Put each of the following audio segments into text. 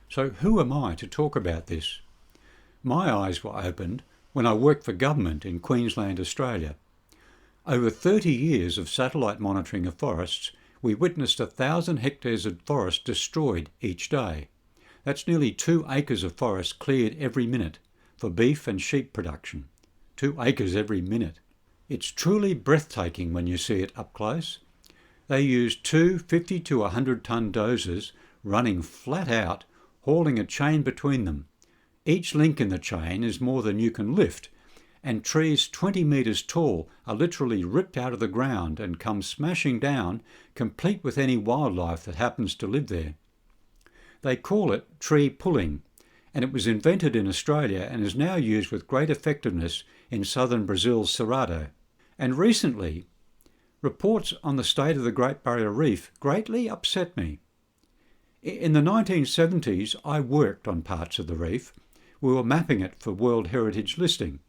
So who am I to talk about this? My eyes were opened when I worked for government in Queensland, Australia. Over 30 years of satellite monitoring of forests, we witnessed 1,000 hectares of forest destroyed each day. That's nearly 2 acres of forest cleared every minute for beef and sheep production. 2 acres every minute. It's truly breathtaking when you see it up close. They used 2 50 to 100 tonne dozers running flat out, hauling a chain between them. Each link in the chain is more than you can lift, and trees 20 metres tall are literally ripped out of the ground and come smashing down, complete with any wildlife that happens to live there. They call it tree pulling, and it was invented in Australia and is now used with great effectiveness in southern Brazil's Cerrado. And recently, reports on the state of the Great Barrier Reef greatly upset me. In the 1970s, I worked on parts of the reef. We were mapping it for World Heritage listing.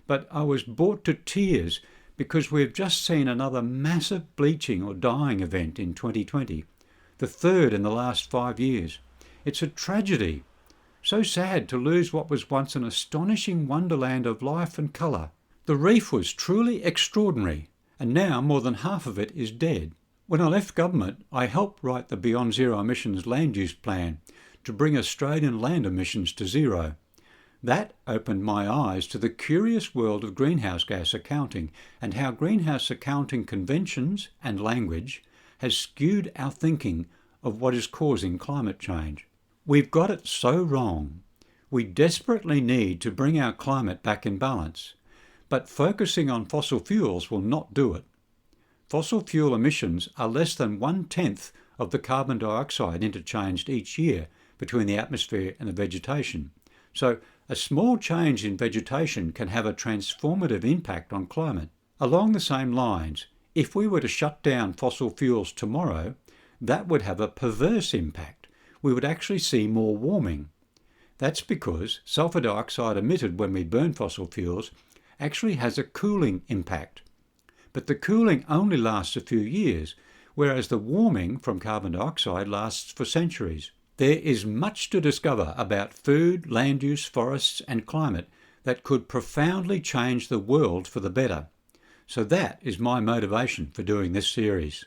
But I was brought to tears because we've just seen another massive bleaching or dying event in 2020, the third in the last 5 years. It's a tragedy. So sad to lose what was once an astonishing wonderland of life and colour. The reef was truly extraordinary, and now more than half of it is dead. When I left government, I helped write the Beyond Zero Emissions Land Use Plan to bring Australian land emissions to zero. That opened my eyes to the curious world of greenhouse gas accounting and how greenhouse accounting conventions and language has skewed our thinking of what is causing climate change. We've got it so wrong. We desperately need to bring our climate back in balance, but focusing on fossil fuels will not do it. Fossil fuel emissions are less than 1/10 of the carbon dioxide interchanged each year between the atmosphere and the vegetation. So a small change in vegetation can have a transformative impact on climate. Along the same lines, if we were to shut down fossil fuels tomorrow, that would have a perverse impact. We would actually see more warming. That's because sulfur dioxide emitted when we burn fossil fuels actually has a cooling impact. But the cooling only lasts a few years, whereas the warming from carbon dioxide lasts for centuries. There is much to discover about food, land use, forests and climate that could profoundly change the world for the better. So that is my motivation for doing this series.